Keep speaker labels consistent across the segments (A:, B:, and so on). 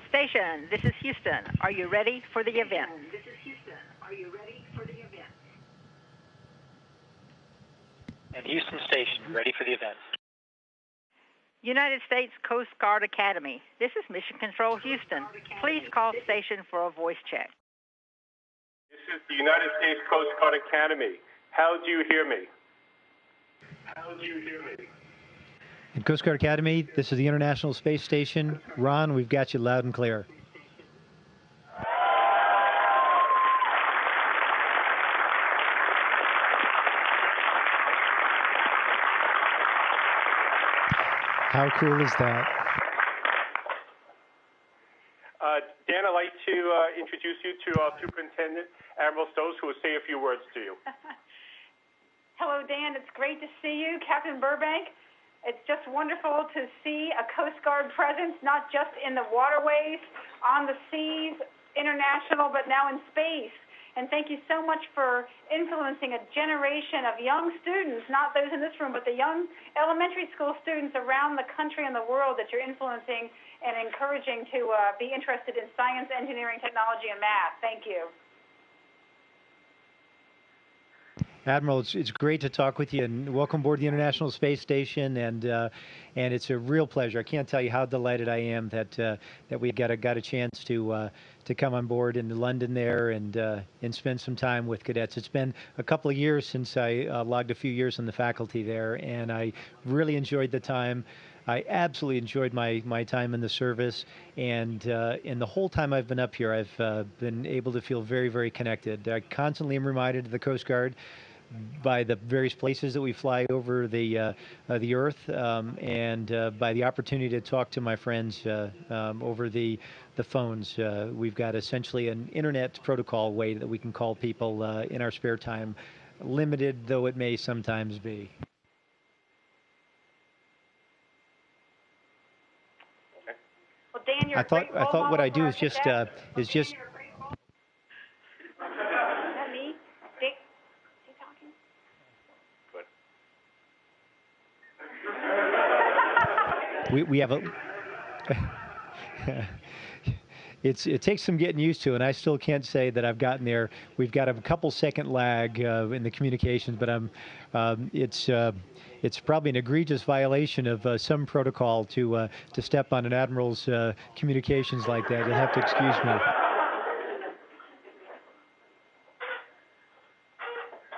A: Station, this is Houston. Are you ready for the event?
B: This is Houston. Are you ready for the event?
C: And Houston Station, ready for the event.
A: United States Coast Guard Academy. This is Mission Control Houston. Please call station for a voice check.
D: This is the United States Coast Guard Academy. How do you hear me? How do you hear me?
E: In Coast Guard Academy, this is the International Space Station. Ron, we've got you loud and clear. How cool is that?
D: Dan, I'd like to introduce you to our Superintendent, Admiral Stokes, who will say a few words to you.
F: Hello, Dan. It's great to see you. Captain Burbank, it's just wonderful to see a Coast Guard presence, not just in the waterways, on the seas, international, but now in space. And thank you so much for influencing a generation of young students, not those in this room, but the young elementary school students around the country and the world that you're influencing and encouraging to be interested in science, engineering, technology, and math. Thank you.
E: Admiral, it's great to talk with you, and welcome aboard the International Space Station. And it's a real pleasure. I can't tell you how delighted I am that we got a chance to come on board in London there and spend some time with cadets. It's been a couple of years since I logged a few years in the faculty there, and I really enjoyed the time. I absolutely enjoyed my time in the service, and in the whole time I've been up here, I've been able to feel very, very connected. I constantly am reminded of the Coast Guard by the various places that we fly over the Earth, and by the opportunity to talk to my friends over the phones. We've got essentially an internet protocol way that we can call people in our spare time, limited though it may sometimes be.
F: Well, Dan, you're
E: I thought what I do is just we have a it takes some getting used to, and I still can't say that I've gotten there. We've got a couple second lag in the communications, but it's probably an egregious violation of some protocol to step on an admiral's communications like that. You'll have to excuse me.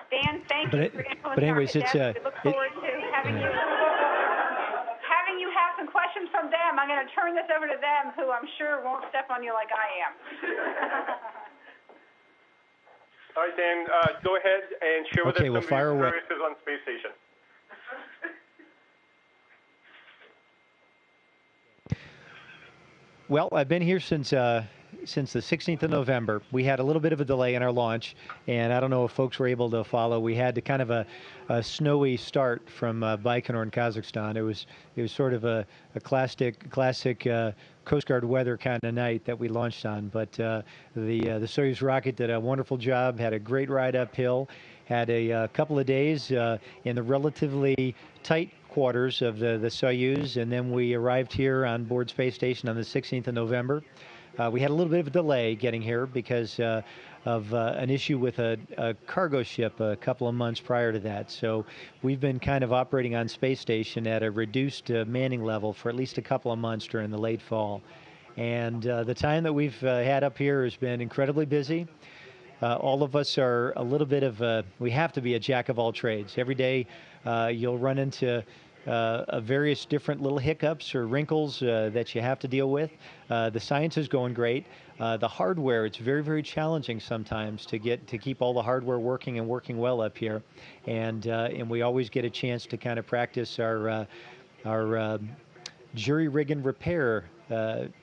F: Dan, thank you for influencing
E: but anyways,
F: our cadets. We look forward to having you have some questions from them. I'm going to turn this over to them, who I'm sure won't step on you like I am.
D: All right, Dan, go ahead and share with us some of your experiences on Space Station.
E: Well, I've been here since the 16th of November. We had a little bit of a delay in our launch, and I don't know if folks were able to follow. We had to kind of a snowy start from Baikonur in Kazakhstan. It was sort of a classic Coast Guard weather kind of night that we launched on. But the Soyuz rocket did a wonderful job, had a great ride uphill, had a couple of days in the relatively tight quarters of the Soyuz, and then we arrived here on board Space Station on the 16th of November. We had a little bit of a delay getting here because of an issue with a cargo ship a couple of months prior to that. So we've been kind of operating on Space Station at a reduced manning level for at least a couple of months during the late fall. And the time that we've had up here has been incredibly busy. All of us are a little bit of we have to be a jack of all trades. Every day you'll run into various different little hiccups or wrinkles that you have to deal with. The science is going great. The hardware, it's very, very challenging sometimes to keep all the hardware working and working well up here. And we always get a chance to kind of practice our jury rig and repair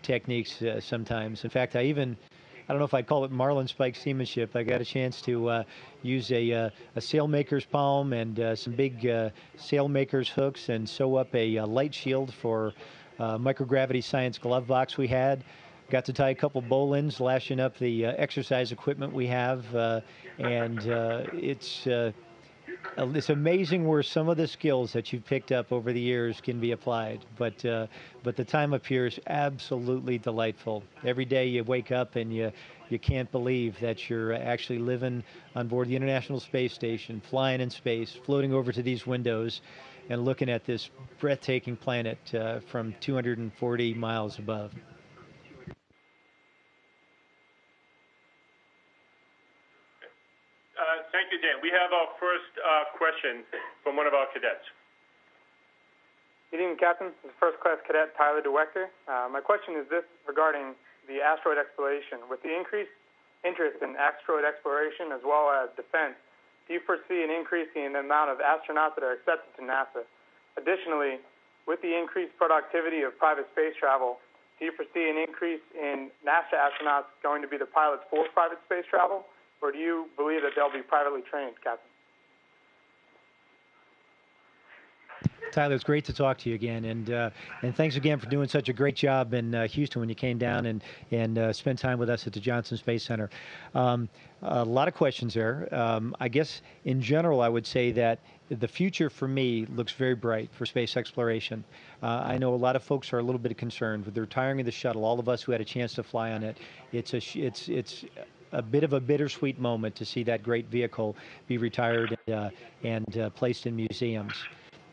E: techniques sometimes. In fact, I don't know if I'd call it marlin spike seamanship. I got a chance to use a sailmaker's palm and some big sailmaker's hooks and sew up a light shield for microgravity science glove box we had. Got to tie a couple bowlines, lashing up the exercise equipment we have, and it's It's amazing where some of the skills that you've picked up over the years can be applied. But the time up here is absolutely delightful. Every day you wake up and you can't believe that you're actually living on board the International Space Station, flying in space, floating over to these windows, and looking at this breathtaking planet from 240 miles above.
D: Thank you, Dan. We have our first question from one of our cadets.
G: Good evening, Captain. This is First Class Cadet Tyler DeWechter. My question is this regarding the asteroid exploration. With the increased interest in asteroid exploration as well as defense, do you foresee an increase in the amount of astronauts that are accepted to NASA? Additionally, with the increased productivity of private space travel, do you foresee an increase in NASA astronauts going to be the pilots for private space travel, or do you believe that they'll be privately trained, Captain?
E: Tyler, it's great to talk to you again, and thanks again for doing such a great job in Houston when you came down and spent time with us at the Johnson Space Center. A lot of questions there. I guess in general, I would say that the future for me looks very bright for space exploration. I know a lot of folks are a little bit concerned with the retiring of the shuttle. All of us who had a chance to fly on it, it's a bit of a bittersweet moment to see that great vehicle be retired and placed in museums.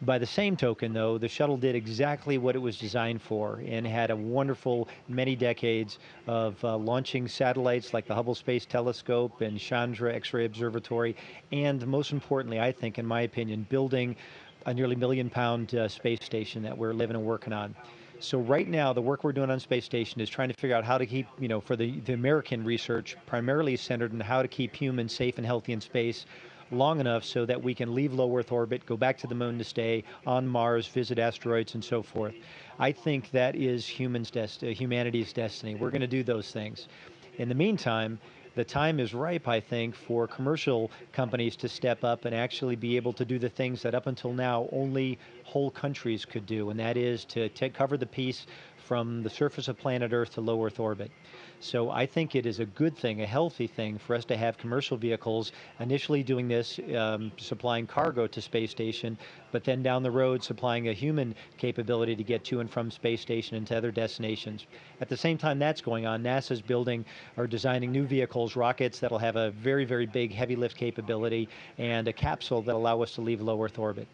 E: By the same token, though, the shuttle did exactly what it was designed for and had a wonderful many decades of launching satellites like the Hubble Space Telescope and Chandra X-ray Observatory, and most importantly, I think, in my opinion, building a nearly million-pound space station that we're living and working on. So right now, the work we're doing on Space Station is trying to figure out how to keep, for the American research, primarily centered on how to keep humans safe and healthy in space long enough so that we can leave low Earth orbit, go back to the moon to stay, on Mars, visit asteroids, and so forth. I think that is humanity's destiny. We're going to do those things. In the meantime, the time is ripe, I think, for commercial companies to step up and actually be able to do the things that up until now only whole countries could do, and that is to cover the piece from the surface of planet Earth to low Earth orbit. So I think it is a good thing, a healthy thing for us to have commercial vehicles initially doing this, supplying cargo to space station, but then down the road supplying a human capability to get to and from space station and to other destinations. At the same time that's going on, NASA's building or designing new vehicles, rockets that'll have a very, very big heavy lift capability and a capsule that'll allow us to leave low Earth orbit.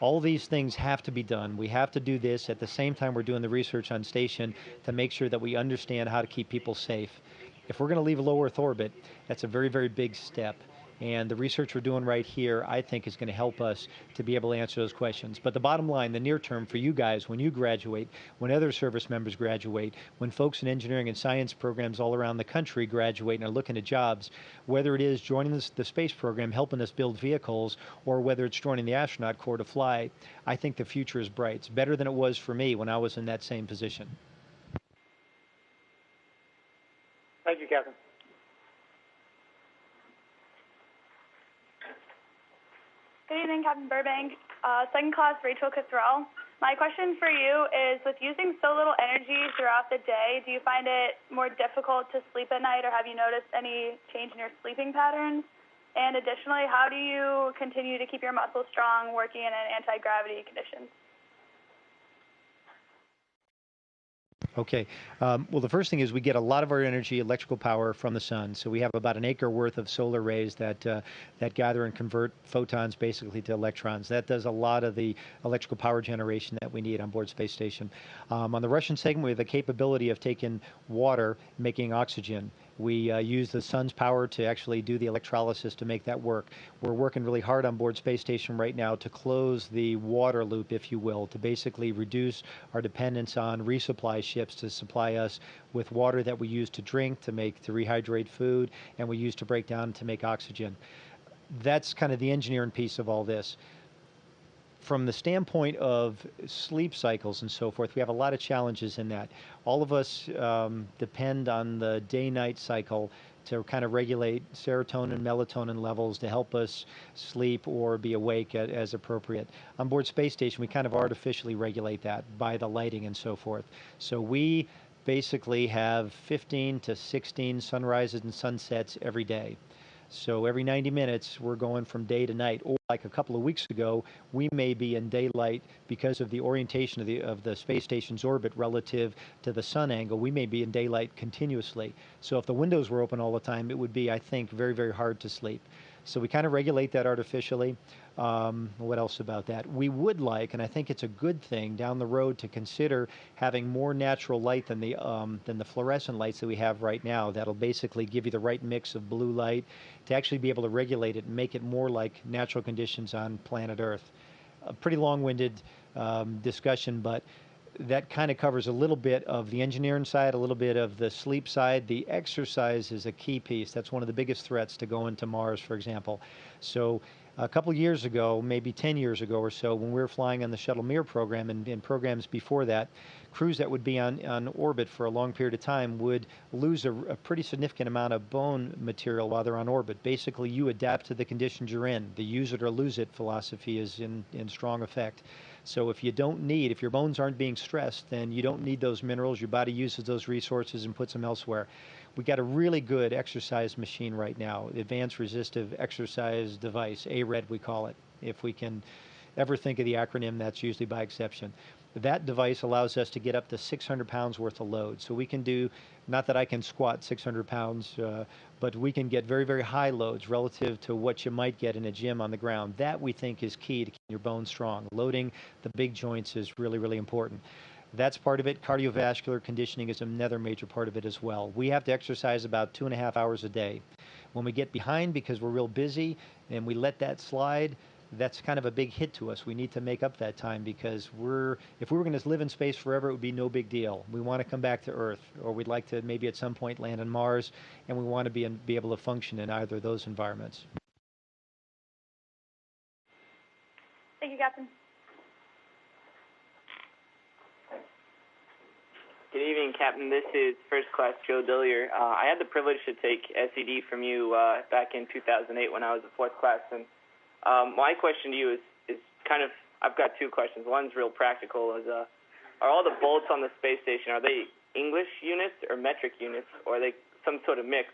E: All these things have to be done. We have to do this at the same time we're doing the research on station to make sure that we understand how to keep people safe. If we're going to leave low Earth orbit, that's a very, very big step. And the research we're doing right here, I think, is going to help us to be able to answer those questions. But the bottom line, the near term for you guys, when you graduate, when other service members graduate, when folks in engineering and science programs all around the country graduate and are looking at jobs, whether it is joining the space program, helping us build vehicles, or whether it's joining the astronaut corps to fly, I think the future is bright. It's better than it was for me when I was in that same position.
G: Thank you, Captain.
H: Good evening, Captain Burbank. Second class Rachel Cottrell. My question for you is, with using so little energy throughout the day, do you find it more difficult to sleep at night, or have you noticed any change in your sleeping patterns? And additionally, how do you continue to keep your muscles strong working in an anti-gravity condition?
E: Okay. Well, the first thing is we get a lot of our energy, electrical power, from the sun. So we have about an acre worth of solar rays that gather and convert photons basically to electrons. That does a lot of the electrical power generation that we need on board Space Station. On the Russian segment, we have the capability of taking water, making oxygen. We use the sun's power to actually do the electrolysis to make that work. We're working really hard on board Space Station right now to close the water loop, if you will, to basically reduce our dependence on resupply ships to supply us with water that we use to drink, to rehydrate food, and we use to break down to make oxygen. That's kind of the engineering piece of all this. From the standpoint of sleep cycles and so forth, we have a lot of challenges in that. All of us depend on the day-night cycle to kind of regulate serotonin, melatonin levels to help us sleep or be awake as appropriate. On board Space Station, we kind of artificially regulate that by the lighting and so forth. So we basically have 15 to 16 sunrises and sunsets every day. So every 90 minutes, we're going from day to night. Or like a couple of weeks ago, we may be in daylight because of the orientation of the space station's orbit relative to the sun angle. We may be in daylight continuously. So if the windows were open all the time, it would be, I think, very, very hard to sleep. So we kind of regulate that artificially. What else about that? We would like, and I think it's a good thing down the road, to consider having more natural light than the fluorescent lights that we have right now. That'll basically give you the right mix of blue light to actually be able to regulate it and make it more like natural conditions on planet Earth. A pretty long-winded discussion, but that kind of covers a little bit of the engineering side, a little bit of the sleep side. The exercise is a key piece. That's one of the biggest threats to going to Mars, for example. So a couple years ago, maybe 10 years ago or so, when we were flying on the Shuttle Mir program and programs before that, crews that would be on orbit for a long period of time would lose a pretty significant amount of bone material while they're on orbit. Basically, you adapt to the conditions you're in. The use it or lose it philosophy is in strong effect. So if your bones aren't being stressed, then you don't need those minerals. Your body uses those resources and puts them elsewhere. We got a really good exercise machine right now, Advanced Resistive Exercise Device, ARED we call it. If we can ever think of the acronym, that's usually by exception. That device allows us to get up to 600 pounds worth of load. So we can do, not that I can squat 600 pounds, but we can get very, very high loads relative to what you might get in a gym on the ground. That we think is key to keep your bones strong. Loading the big joints is really, really important. That's part of it. Cardiovascular conditioning is another major part of it as well. We have to exercise about 2.5 hours a day. When we get behind because we're real busy and we let that slide, that's kind of a big hit to us. We need to make up that time because if we were going to live in space forever, it would be no big deal. We want to come back to Earth, or we'd like to maybe at some point land on Mars, and we want to be able to function in either of those environments.
H: Thank you, Captain.
I: Good evening, Captain. This is First Class Joe Dillier. I had the privilege to take SED from you back in 2008 when I was a fourth class, and my question to you is kind of, I've got two questions. One's real practical. Are all the bolts on the space station, are they English units or metric units, or are they some sort of mix?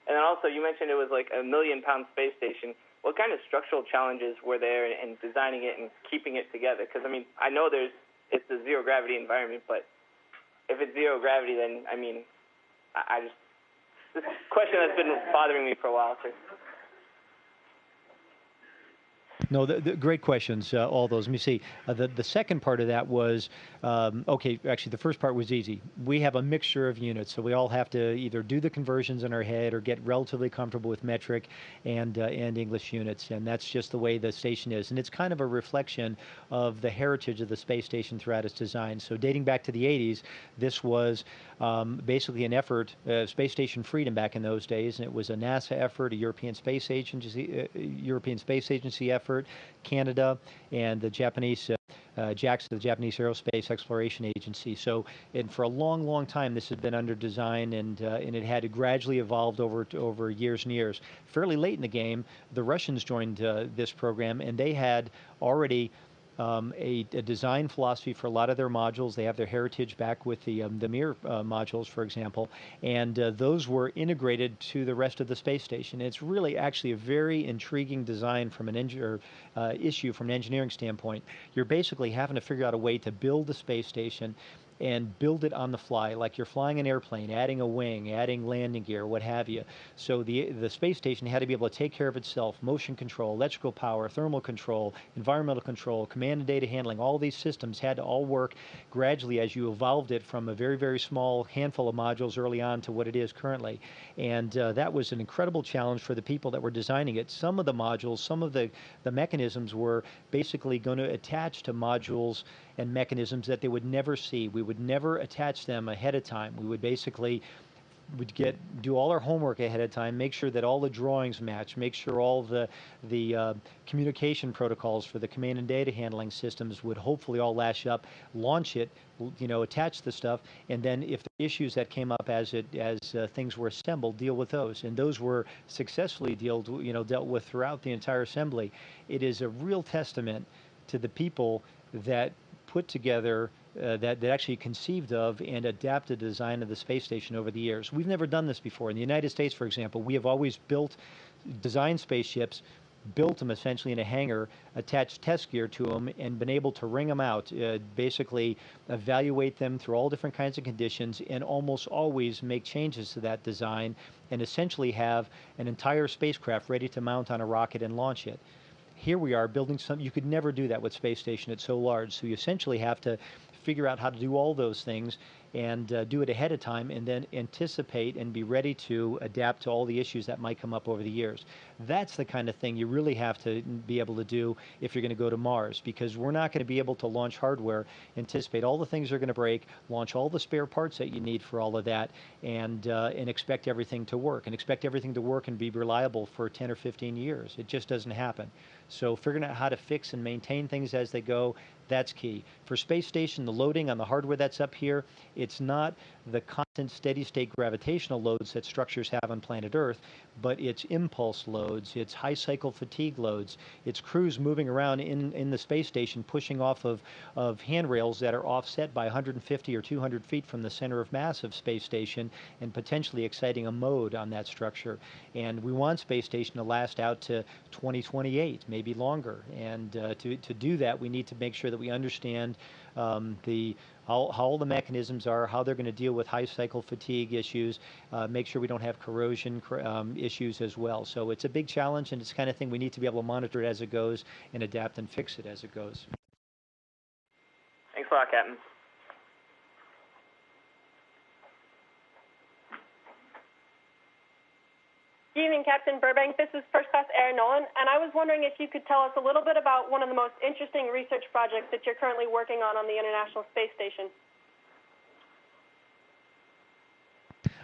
I: And then also, you mentioned it was like a 1 million-pound space station. What kind of structural challenges were there in designing it and keeping it together? Because, I mean, I know it's a zero-gravity environment, but if it's zero gravity, then, I mean, this question that's been bothering me for a while, sir.
E: No, the great questions, all those. Let me see. The second part of that was, okay, actually the first part was easy. We have a mixture of units, so we all have to either do the conversions in our head or get relatively comfortable with metric and English units, and that's just the way the station is. And it's kind of a reflection of the heritage of the space station throughout its design. So dating back to the 80s, this was basically an effort, Space Station Freedom back in those days, and it was a NASA effort, a European Space Agency effort, Canada, and the Japanese JAXA, the Japanese Aerospace Exploration Agency. So, and for a long, long time, this has been under design, and it had gradually evolved over years and years. Fairly late in the game, the Russians joined this program, and they had already a design philosophy for a lot of their modules. They have their heritage back with the Mir modules, for example, and those were integrated to the rest of the space station. It's really actually a very intriguing design from an issue from an engineering standpoint. You're basically having to figure out a way to build the space station and build it on the fly, like you're flying an airplane, adding a wing, adding landing gear, what have you. So the space station had to be able to take care of itself, motion control, electrical power, thermal control, environmental control, command and data handling. All these systems had to all work gradually as you evolved it from a very, very small handful of modules early on to what it is currently. And that was an incredible challenge for the people that were designing it. Some of the modules, some of the mechanisms were basically going to attach to modules and mechanisms that they would never see. We would never attach them ahead of time. We would basically do all our homework ahead of time, make sure that all the drawings match, make sure all the communication protocols for the command and data handling systems would hopefully all lash up, launch it, attach the stuff, and then if the issues that came up as things were assembled, deal with those. And those were successfully dealt with throughout the entire assembly. It is a real testament to the people that put together that actually conceived of and adapted the design of the space station over the years. We've never done this before. In the United States, for example, we have always designed spaceships, built them essentially in a hangar, attached test gear to them, and been able to ring them out, basically evaluate them through all different kinds of conditions, and almost always make changes to that design and essentially have an entire spacecraft ready to mount on a rocket and launch it. Here we are building you could never do that with space station. It's so large. So you essentially have to figure out how to do all those things and do it ahead of time, and then anticipate and be ready to adapt to all the issues that might come up over the years. That's the kind of thing you really have to be able to do if you're going to go to Mars, because we're not going to be able to launch hardware, anticipate all the things that are going to break, launch all the spare parts that you need for all of that, and expect everything to work, and be reliable for 10 or 15 years. It just doesn't happen. So figuring out how to fix and maintain things as they go, that's key. For space station, the loading on the hardware that's up here, it's not the constant steady-state gravitational loads that structures have on planet Earth, but it's impulse loads, it's high cycle fatigue loads, it's crews moving around in the space station pushing off of handrails that are offset by 150 or 200 feet from the center of mass of space station, and potentially exciting a mode on that structure. And we want space station to last out to 2028, maybe longer. And to do that, we need to make sure that we understand how all the mechanisms are, how they're going to deal with high cycle fatigue issues, make sure we don't have corrosion issues as well. So it's a big challenge, and it's the kind of thing we need to be able to monitor it as it goes and adapt and fix it as it goes.
I: Thanks a lot, Captain.
J: Good evening, Captain Burbank. This is First Class Air Nolan, and I was wondering if you could tell us a little bit about one of the most interesting research projects that you're currently working on the International Space Station.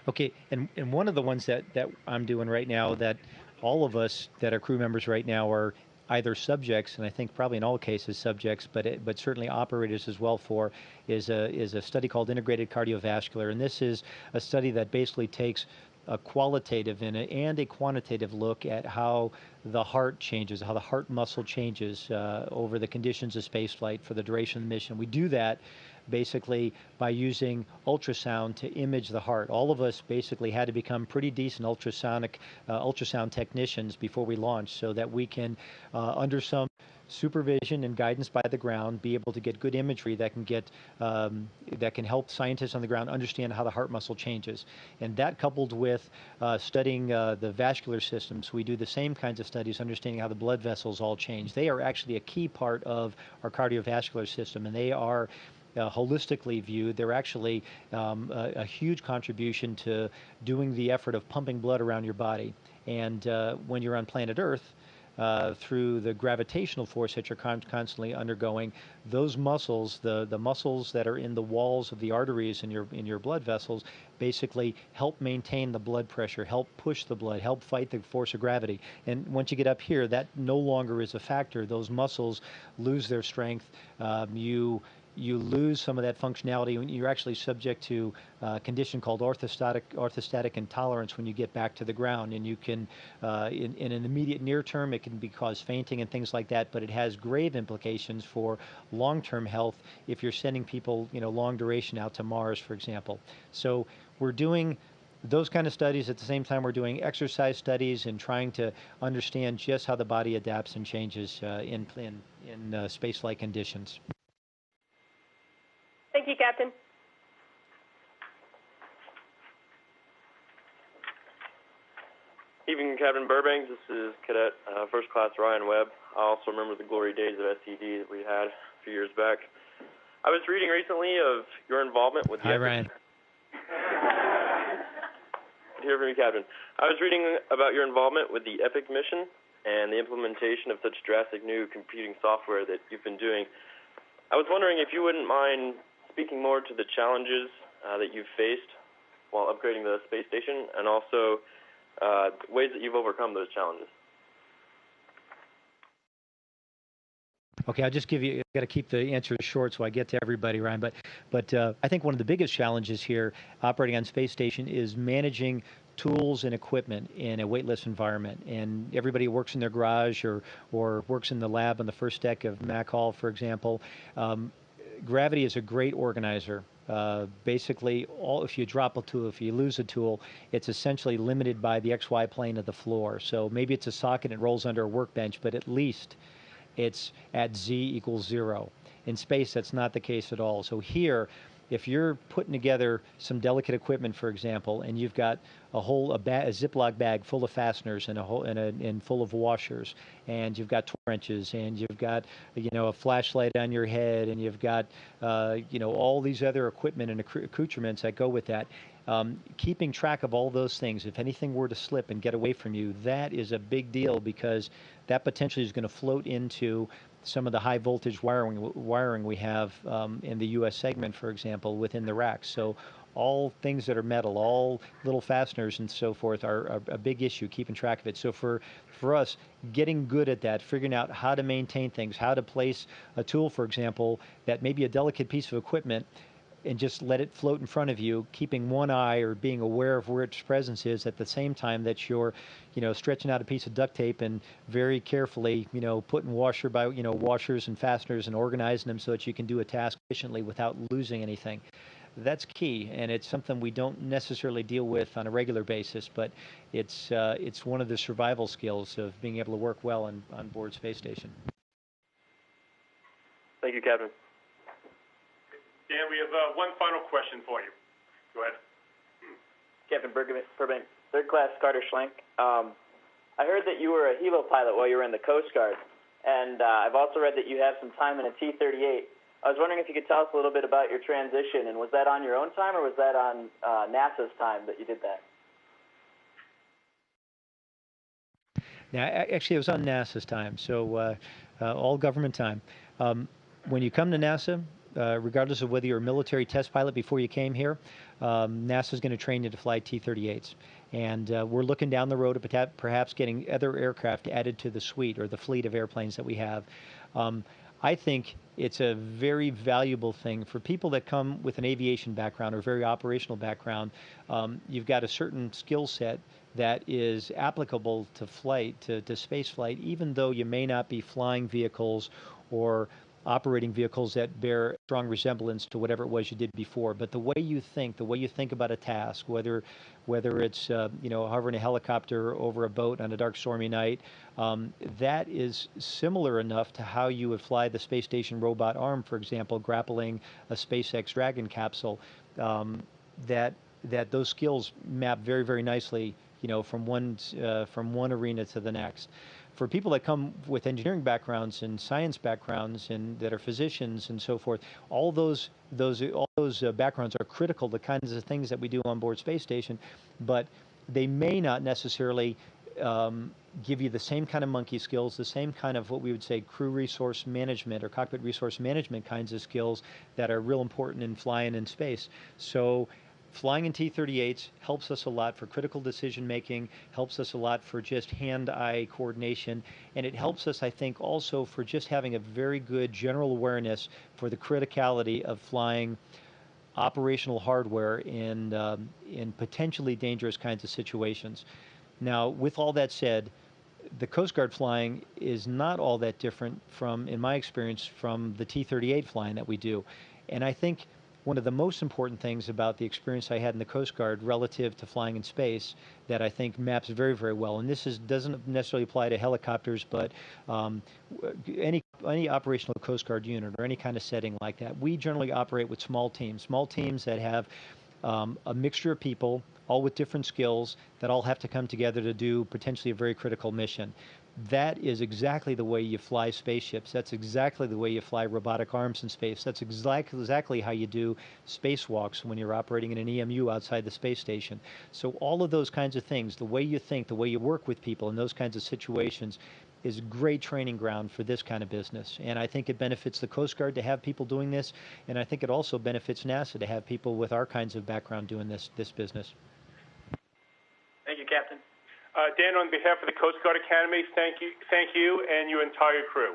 E: Okay, and one of the ones that I'm doing right now, that all of us that are crew members right now are either subjects, and I think probably in all cases subjects, but certainly operators as well for, is a study called Integrated Cardiovascular, and this is a study that basically takes a qualitative and a quantitative look at how the heart changes, how the heart muscle changes over the conditions of spaceflight for the duration of the mission. We do that basically by using ultrasound to image the heart. All of us basically had to become pretty decent ultrasound technicians before we launched, so that we can, under some supervision and guidance by the ground, be able to get good imagery that can help scientists on the ground understand how the heart muscle changes. And that, coupled with studying the vascular systems, we do the same kinds of studies understanding how the blood vessels all change. They are actually a key part of our cardiovascular system, and they are holistically viewed. They're actually a huge contribution to doing the effort of pumping blood around your body. And when you're on planet Earth, through the gravitational force that you're constantly undergoing, those muscles, the muscles that are in the walls of the arteries in your blood vessels, basically help maintain the blood pressure, help push the blood, help fight the force of gravity. And once you get up here, that no longer is a factor. Those muscles lose their strength. You lose some of that functionality, and you're actually subject to a condition called orthostatic intolerance when you get back to the ground. And you can, in an immediate near term, it can cause fainting and things like that, but it has grave implications for long-term health if you're sending people, long duration out to Mars, for example. So we're doing those kind of studies. At the same time, we're doing exercise studies and trying to understand just how the body adapts and changes in space-like conditions.
J: Thank you, Captain.
K: Evening, Captain Burbank. This is Cadet First Class Ryan Webb. I also remember the glory days of SED that we had a few years back. I was reading recently of your involvement with the... Hi,
E: Ryan.
K: Good to hear from you, Captain. I was reading about your involvement with the EPIC mission and the implementation of such drastic new computing software that you've been doing. I was wondering if you wouldn't mind speaking more to the challenges that you've faced while upgrading the space station, and also ways that you've overcome those challenges.
E: Okay, I'll just give you, I've got to keep the answer short so I get to everybody, Ryan. But I think one of the biggest challenges here operating on space station is managing tools and equipment in a weightless environment. And everybody works in their garage or works in the lab on the first deck of Mac Hall, for example. gravity is a great organizer. Basically, if you drop a tool, if you lose a tool, it's essentially limited by the XY plane of the floor. So maybe it's a socket and it rolls under a workbench, but at least it's at Z equals 0. In space, that's not the case at all. So here, if you're putting together some delicate equipment, for example, and you've got a Ziploc bag full of fasteners and full of washers, and you've got wrenches, and you've got a flashlight on your head, and you've got all these other equipment and accoutrements that go with that. Keeping track of all those things, if anything were to slip and get away from you, that is a big deal, because that potentially is going to float into some of the high voltage wiring we have in the U.S. segment, for example, within the racks. So all things that are metal, all little fasteners and so forth are a big issue, keeping track of it. So for us, getting good at that, figuring out how to maintain things, how to place a tool, for example, that may be a delicate piece of equipment, and just let it float in front of you, keeping one eye or being aware of where its presence is at the same time that you're, stretching out a piece of duct tape and very carefully, putting washers and fasteners and organizing them so that you can do a task efficiently without losing anything. That's key, and it's something we don't necessarily deal with on a regular basis, but it's one of the survival skills of being able to work well on board space station.
K: Thank you, Captain.
D: Dan, we have one final question for you. Go ahead.
I: Captain Burbank, third class Carter Schlenk. I heard that you were a helo pilot while you were in the Coast Guard, and I've also read that you have some time in a T-38. I was wondering if you could tell us a little bit about your transition, and was that on your own time, or was that on NASA's time that you did that?
E: Now, actually, it was on NASA's time, so all government time. When you come to NASA, regardless of whether you're a military test pilot before you came here, NASA's going to train you to fly T-38s. And we're looking down the road at perhaps getting other aircraft added to the suite or the fleet of airplanes that we have. I think it's a very valuable thing for people that come with an aviation background or very operational background. You've got a certain skill set that is applicable to flight, to space flight, even though you may not be flying vehicles or operating vehicles that bear strong resemblance to whatever it was you did before. But the way you think about a task, whether it's hovering a helicopter over a boat on a dark, stormy night, that is similar enough to how you would fly the space station robot arm, for example, grappling a SpaceX Dragon capsule. That those skills map very, very nicely, from one arena to the next. For people that come with engineering backgrounds and science backgrounds and that are physicians and so forth, all those backgrounds are critical to kinds of things that we do on board space station, but they may not necessarily give you the same kind of monkey skills, the same kind of what we would say crew resource management or cockpit resource management kinds of skills that are real important in flying in space. So flying in T-38s helps us a lot for critical decision making, helps us a lot for just hand-eye coordination, and it helps us, I think, also for just having a very good general awareness for the criticality of flying operational hardware in potentially dangerous kinds of situations. Now, with all that said, the Coast Guard flying is not all that different from, in my experience, from the T-38 flying that we do. And I think one of the most important things about the experience I had in the Coast Guard relative to flying in space that I think maps very, very well, and this doesn't necessarily apply to helicopters, but any operational Coast Guard unit or any kind of setting like that, we generally operate with small teams that have a mixture of people, all with different skills, that all have to come together to do potentially a very critical mission. That is exactly the way you fly spaceships. That's exactly the way you fly robotic arms in space. That's exactly how you do spacewalks when you're operating in an EMU outside the space station. So all of those kinds of things, the way you think, the way you work with people in those kinds of situations, is great training ground for this kind of business. And I think it benefits the Coast Guard to have people doing this, and I think it also benefits NASA to have people with our kinds of background doing this business.
C: Thank you, Captain.
D: Dan, on behalf of the Coast Guard Academy, thank you and your entire crew.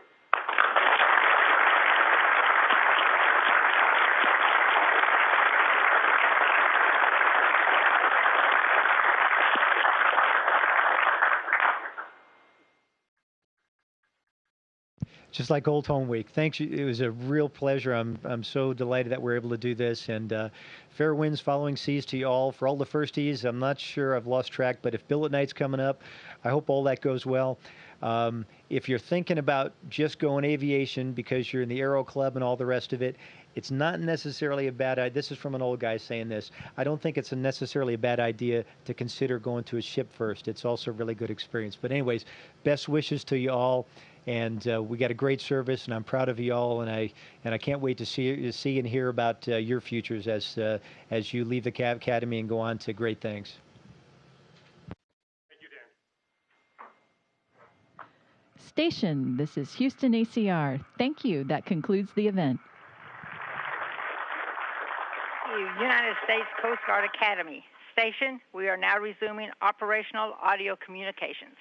E: Just like Old Home Week. Thanks. It was a real pleasure. I'm so delighted that we're able to do this. And fair winds, following seas to you all. For all the firsties, I'm not sure, I've lost track, but if Billet Night's coming up, I hope all that goes well. If you're thinking about just going aviation because you're in the Aero Club and all the rest of it, it's not necessarily a bad idea. This is from an old guy saying this. I don't think it's necessarily a bad idea to consider going to a ship first. It's also a really good experience. But anyways, best wishes to you all. And we got a great service, and I'm proud of you all. And I can't wait to see and hear about your futures as you leave the academy and go on to great things.
D: Thank you, Dan.
L: Station, this is Houston ACR. Thank you. That concludes the event.
A: United States Coast Guard Academy. Station, we are now resuming operational audio communications.